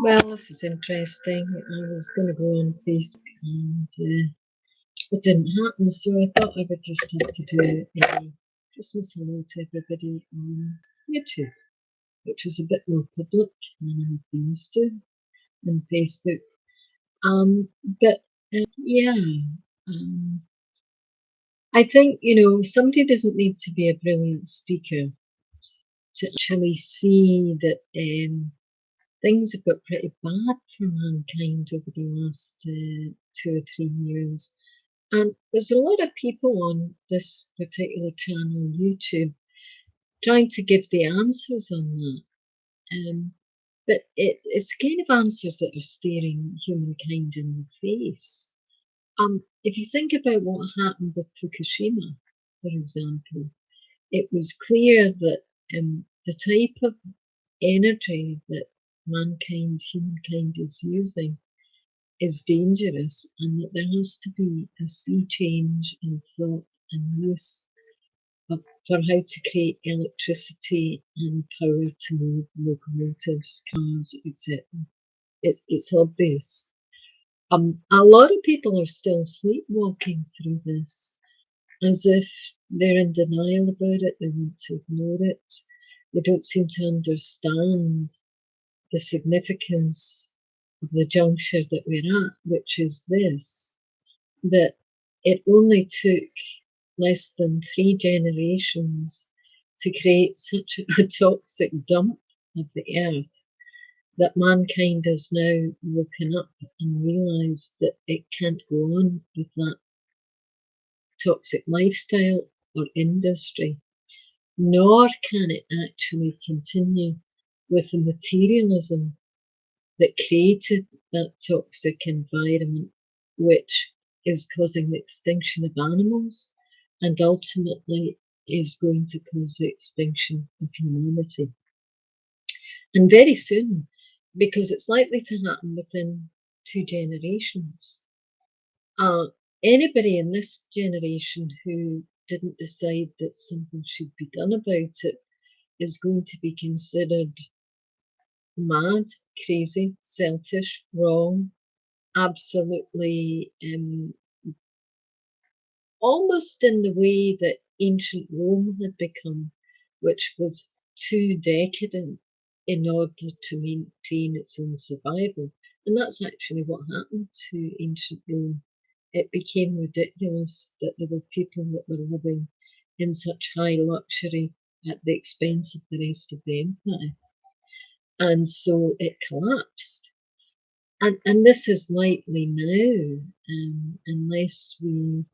Well, this is interesting. I was going to go on Facebook and it didn't happen, so I thought I would just have to do a Christmas hello to everybody on YouTube, which is a bit more public than I've been used to on Facebook. But yeah, um, I think, somebody doesn't need to be a brilliant speaker to actually see that things have got pretty bad for mankind over the last 2 or 3 years. And there's a lot of people on this particular channel, YouTube, trying to give the answers on that. But it's kind of answers that are staring humankind in the face. If you think about what happened with Fukushima, for example, it was clear that the type of energy that humankind is using is dangerous, and that there has to be a sea change in thought and use for how to create electricity and power to move locomotives, cars, etc. It's obvious. A lot of people are still sleepwalking through this as if they're in denial about it, they want to ignore it, they don't seem to understand the significance of the juncture that we're at, which is this, that it only took less than 3 generations to create such a toxic dump of the earth that mankind has now woken up and realised that it can't go on with that toxic lifestyle or industry, nor can it actually continue with the materialism that created that toxic environment, which is causing the extinction of animals and ultimately is going to cause the extinction of humanity. And very soon, because it's likely to happen within 2 generations. Anybody in this generation who didn't decide that something should be done about it is going to be considered mad, crazy, selfish, wrong, absolutely almost in the way that ancient Rome had become, which was too decadent in order to maintain its own survival. And that's actually what happened to ancient Rome. It became ridiculous that there were people that were living in such high luxury at the expense of the rest of the empire. And so it collapsed. And this is likely now, unless we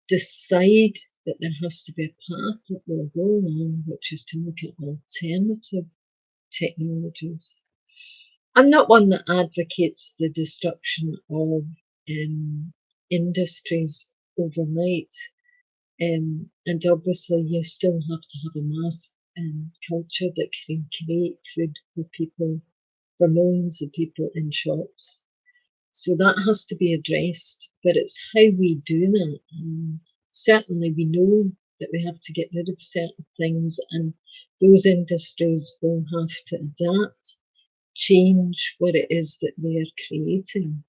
decide that there has to be a path that we'll go along, which is to look at alternative technologies. I'm not one that advocates the destruction of industries overnight, and obviously you still have to have a mass culture that can create food for people, for millions of people in shops. So that has to be addressed, but it's how we do that. Certainly, we know that we have to get rid of certain things, and those industries will have to adapt, change what it is that they are creating.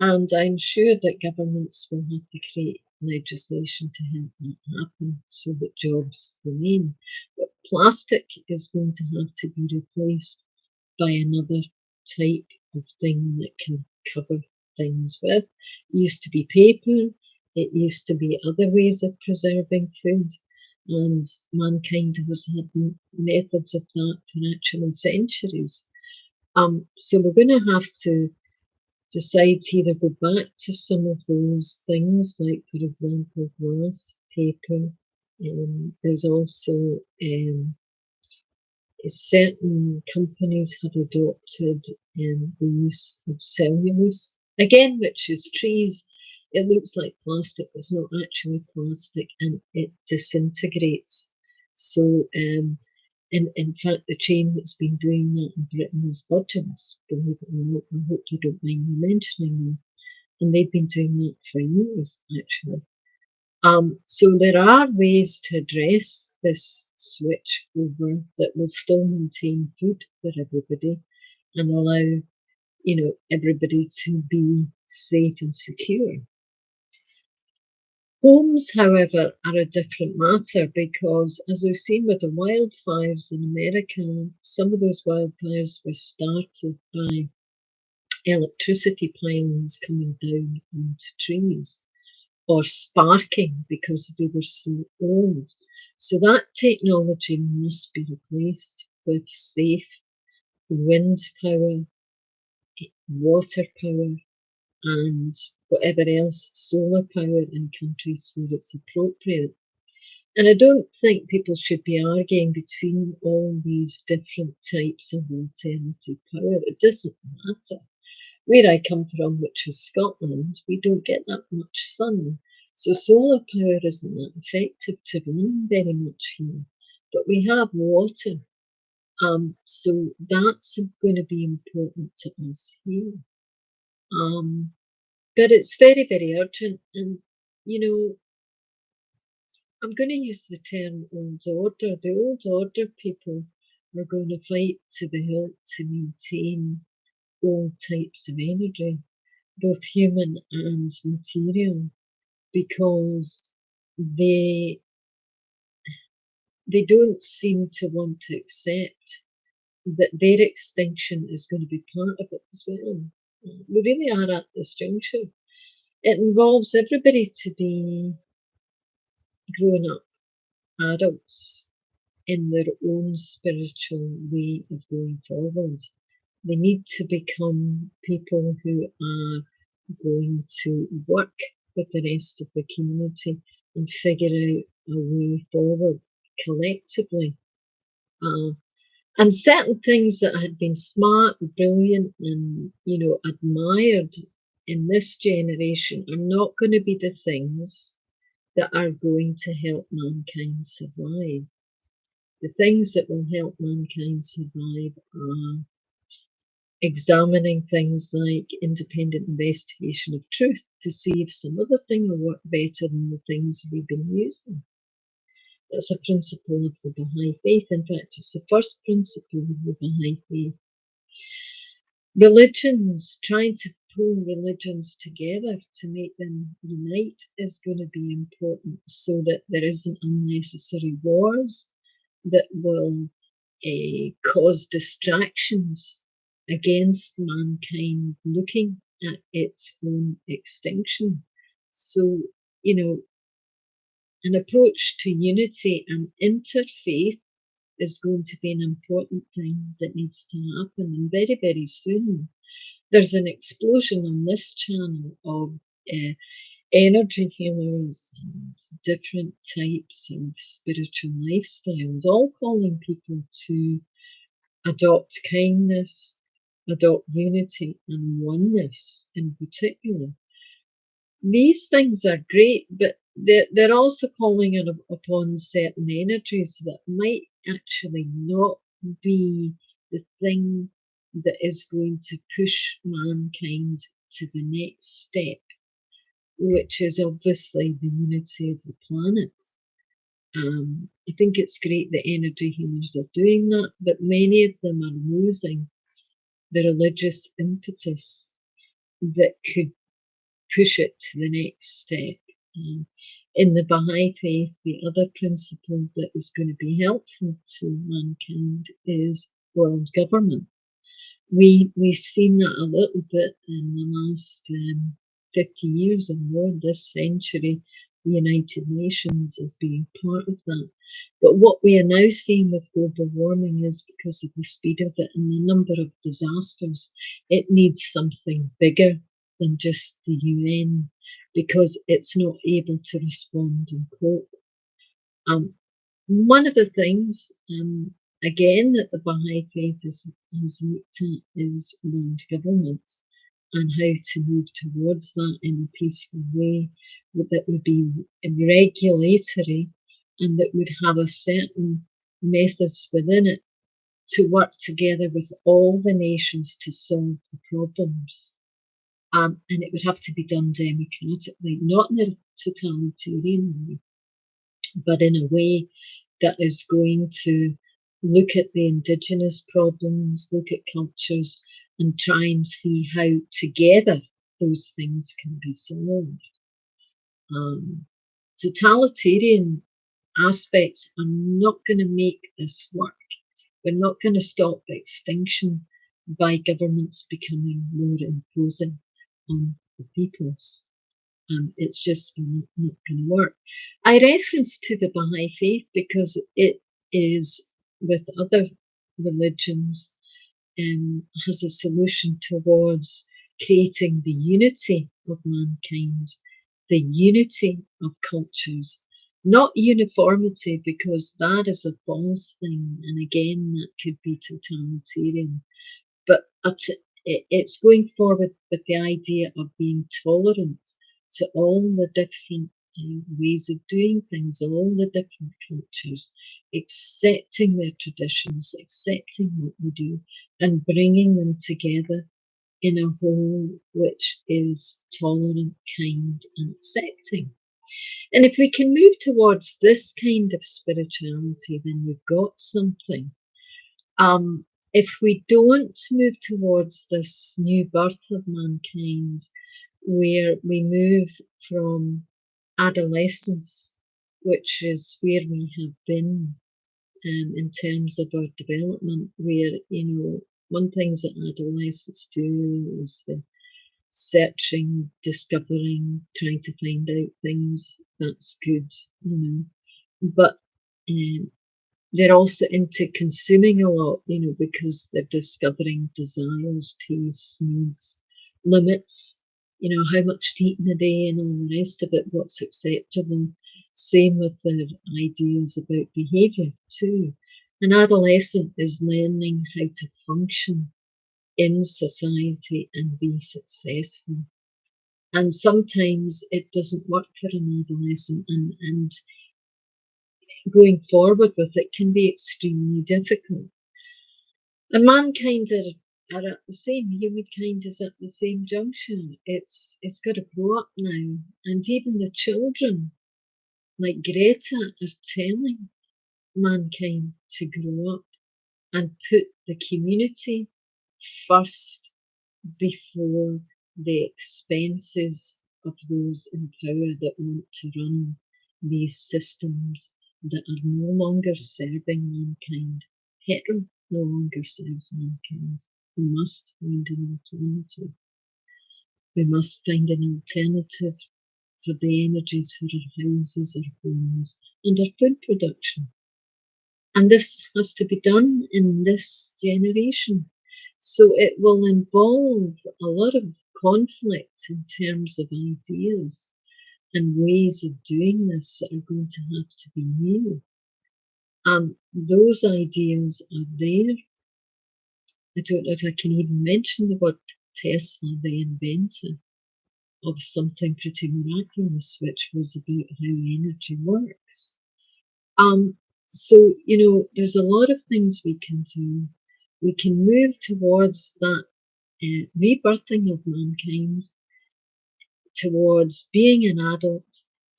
And I'm sure that governments will have to create legislation to help that happen so that jobs remain. But plastic is going to have to be replaced by another type of thing that can cover things with. It used to be paper, it used to be other ways of preserving food, and mankind has had methods of that for actually centuries. So we're going to have to decide to either go back to some of those things, like, for example, glass, paper. There's also certain companies have adopted the use of cellulose, again, which is trees. It looks like plastic, but it's not actually plastic, and it disintegrates. So, in fact, the chain that's been doing that in Britain is Budgeons, believe it or not. I hope you don't mind me mentioning them. And they've been doing that for years, actually. So there are ways to address this switch over that will still maintain food for everybody and allow everybody to be safe and secure. Homes, however, are a different matter because, as we've seen with the wildfires in America, some of those wildfires were started by electricity pylons coming down onto trees or sparking because they were so old. So that technology must be replaced with safe wind power, water power, and whatever else, solar power in countries where it's appropriate. And I don't think people should be arguing between all these different types of alternative power. It doesn't matter. Where I come from, which is Scotland, we don't get that much sun. So solar power isn't that effective to run very much here. But we have water. So that's going to be important to us here. But it's very, very urgent. And, I'm going to use the term old order. The old order people are going to fight to the hilt to maintain all types of energy, both human and material, because they don't seem to want to accept that their extinction is going to be part of it as well. We really are at this juncture. It involves everybody to be grown up adults in their own spiritual way of going forward. They need to become people who are going to work with the rest of the community and figure out a way forward collectively. And certain things that had been smart, brilliant, and admired in this generation are not going to be the things that are going to help mankind survive. The things that will help mankind survive are examining things like independent investigation of truth to see if some other thing will work better than the things we've been using. That's a principle of the Baha'i faith. In fact, it's the first principle of the Baha'i faith. Religions, trying to pull religions together to make them unite is going to be important so that there isn't unnecessary wars that will cause distractions against mankind looking at its own extinction. So, an approach to unity and interfaith is going to be an important thing that needs to happen. And very, very soon, there's an explosion on this channel of energy healers and different types of spiritual lifestyles, all calling people to adopt kindness, adopt unity and oneness in particular. These things are great, but they're also calling upon certain energies that might actually not be the thing that is going to push mankind to the next step, which is obviously the unity of the planet. I think it's great that energy healers are doing that, but many of them are losing the religious impetus that could push it to the next step. In the Baha'i faith, the other principle that is going to be helpful to mankind is world government. We've seen that a little bit in the last 50 years or more, this century. The United Nations as being part of that. But what we are now seeing with global warming is because of the speed of it and the number of disasters, it needs something bigger than just the UN because it's not able to respond and cope. One of the things, again, that the Baha'i faith has looked at is world government and how to move towards that in a peaceful way that would be regulatory and that would have a certain methods within it to work together with all the nations to solve the problems. And it would have to be done democratically, not in a totalitarian way, but in a way that is going to look at the indigenous problems, look at cultures, and try and see how together those things can be solved. Totalitarian aspects are not going to make this work. We're not going to stop extinction by governments becoming more imposing on the peoples. It's just not going to work. I reference to the Baha'i faith because it is, with other religions, has a solution towards creating the unity of mankind, the unity of cultures, not uniformity, because that is a false thing, and again, that could be totalitarian. But it's going forward with the idea of being tolerant to all the different ways of doing things, all the different cultures, accepting their traditions, accepting what we do, and bringing them together in a whole which is tolerant, kind, and accepting. And if we can move towards this kind of spirituality, then we've got something. If we don't move towards this new birth of mankind, where we move from adolescence, which is where we have been in terms of our development, where, one thing that adolescents do is the searching, discovering, trying to find out things. That's good. But they're also into consuming a lot, because they're discovering desires, tastes, needs, limits, how much to eat in a day and all the rest of it, what's acceptable. Same with their ideas about behaviour too. An adolescent is learning how to function in society and be successful. And sometimes it doesn't work for an adolescent, and going forward with it can be extremely difficult. And mankind are at the same, humankind is at the same junction. It's got to grow up now. And even the children, like Greta, are telling mankind to grow up and put the community first before the expenses of those in power that want to run these systems that are no longer serving mankind. Petrol no longer serves mankind. We must find an alternative. We must find an alternative for the energies for our houses, our homes, and our food production. And this has to be done in this generation. So it will involve a lot of conflict in terms of ideas and ways of doing this that are going to have to be new. Those ideas are there. I don't know if I can even mention the word Tesla, the inventor of something pretty miraculous, which was about how energy works. So, there's a lot of things we can do. We can move towards that rebirthing of mankind, towards being an adult,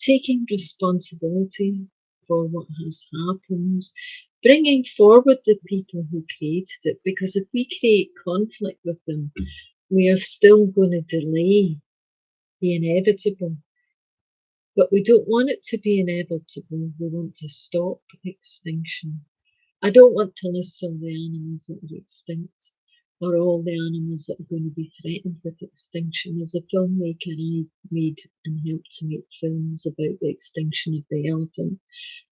taking responsibility for what has happened, bringing forward the people who created it, because if we create conflict with them, we are still going to delay the inevitable. But we don't want it to be inevitable. We want to stop extinction. I don't want to list all the animals that are extinct, or all the animals that are going to be threatened with extinction. As a filmmaker, I made and helped to make films about the extinction of the elephant,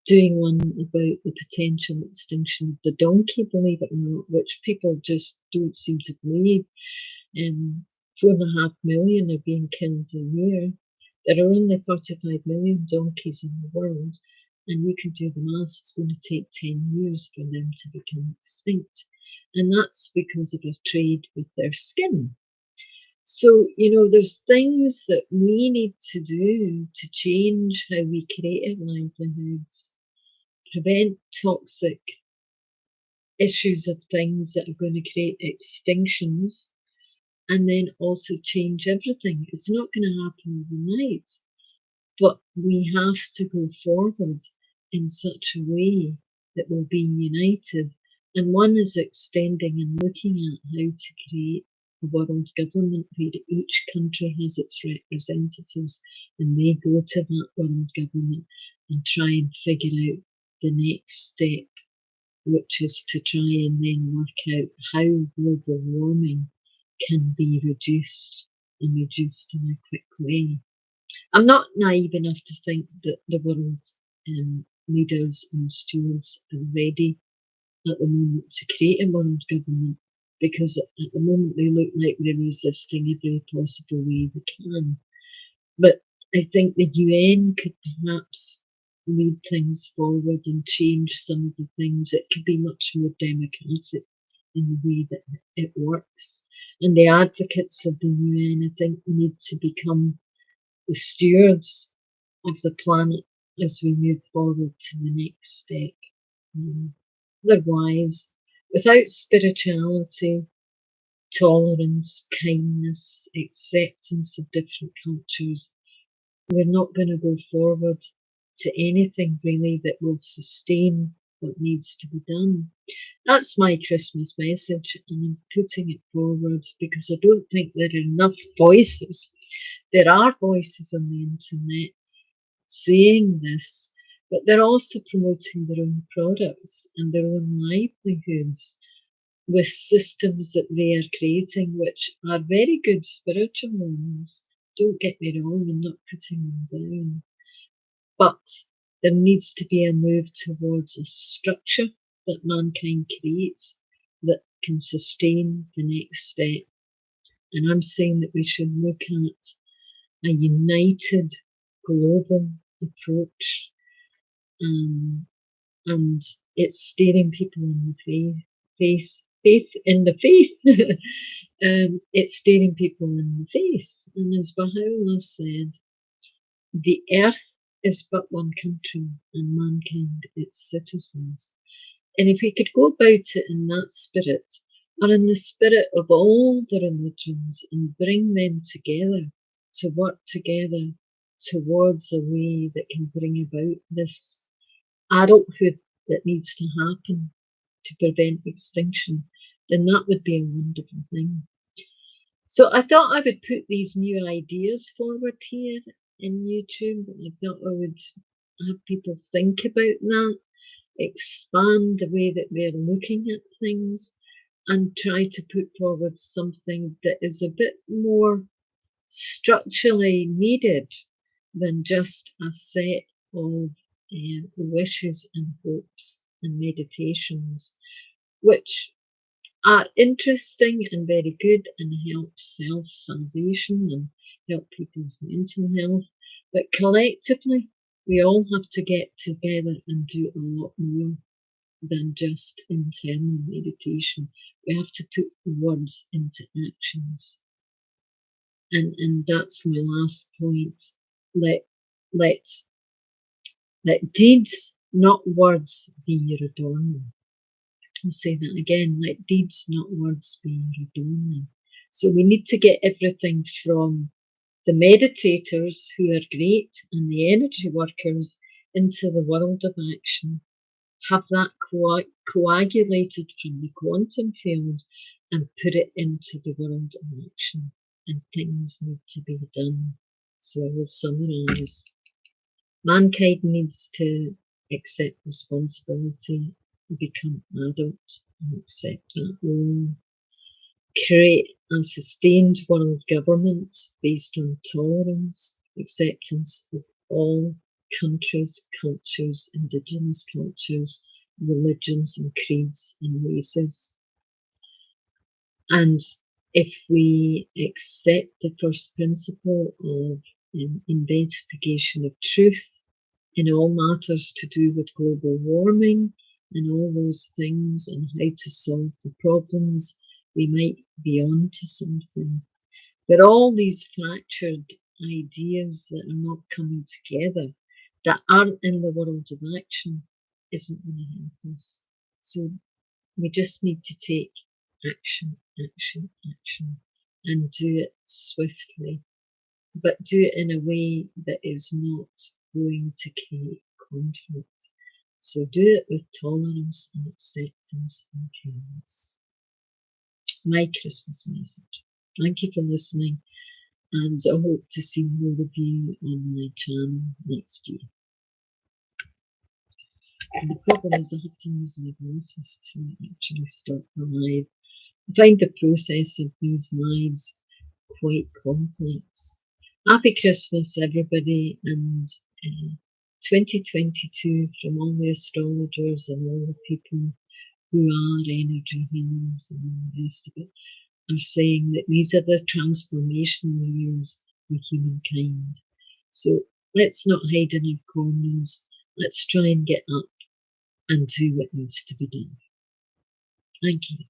doing one about the potential extinction of the donkey, believe it or not, which people just don't seem to believe. 4.5 million are being killed a year. There are only 35 million donkeys in the world, and you can do the maths, it's going to take 10 years for them to become extinct. And that's because of a trade with their skin. So, there's things that we need to do to change how we create our livelihoods, prevent toxic issues of things that are going to create extinctions, and then also change everything. It's not going to happen overnight, but we have to go forward in such a way that we'll be united. And one is extending and looking at how to create a world government where each country has its representatives and they go to that world government and try and figure out the next step, which is to try and then work out how global warming can be reduced and reduced in a quick way. I'm not naive enough to think that the world leaders and stewards are ready at the moment to create a world government, because at the moment they look like they're resisting every possible way they can. But I think the UN could perhaps lead things forward and change some of the things. It could be much more democratic in the way that it works. And the advocates of the UN, I think, need to become the stewards of the planet as we move forward to the next step. Otherwise, without spirituality, tolerance, kindness, acceptance of different cultures, we're not going to go forward to anything really that will sustain what needs to be done. That's my Christmas message, and I'm putting it forward because I don't think there are enough voices. There are voices on the internet saying this, but they're also promoting their own products and their own livelihoods with systems that they are creating, which are very good spiritual ones. Don't get me wrong, I'm not putting them down. But there needs to be a move towards a structure that mankind creates that can sustain the next step. And I'm saying that we should look at a united global approach, and it's staring people in the faith in the faith. It's staring people in the face. And as Baha'u'llah said, the earth is but one country and mankind its citizens. And if we could go about it in that spirit, or in the spirit of all the religions, and bring them together to work together towards a way that can bring about this adulthood that needs to happen to prevent extinction, then that would be a wonderful thing. So I thought I would put these new ideas forward here in YouTube. I thought I would have people think about that, expand the way that they're looking at things, and try to put forward something that is a bit more structurally needed than just a set of wishes and hopes and meditations, which are interesting and very good and help self-salvation and help people's mental health. But collectively, we all have to get together and do a lot more than just internal meditation. We have to put words into actions. And that's my last point. Let let let deeds, not words, be your adornment. I'll say that again. Let deeds, not words, be your adornment. So we need to get everything from the meditators, who are great, and the energy workers into the world of action. Have that coagulated from the quantum field and put it into the world of action. And things need to be done. So I will summarise. Mankind needs to accept responsibility, become adult, and accept that role. Create a sustained world government based on tolerance, acceptance of all countries, cultures, indigenous cultures, religions and creeds and races. And if we accept the first principle of investigation of truth in all matters to do with global warming and all those things and how to solve the problems, we might be on to something. But all these fractured ideas that are not coming together, that aren't in the world of action, isn't going to help us. So we just need to take action, action, action, and do it swiftly, but do it in a way that is not going to create conflict. So do it with tolerance and acceptance and kindness. My Christmas message. Thank you for listening, and I hope to see more of you on my channel next year. And the problem is I have to use my glasses to actually start the live. I find the process of these lives quite complex. Happy Christmas, everybody, and 2022 from all the astrologers and all the people who are energy healers and all the rest of it are saying that these are the transformational years for humankind. So let's not hide in our corners. Let's try and get up and do what needs to be done. Thank you.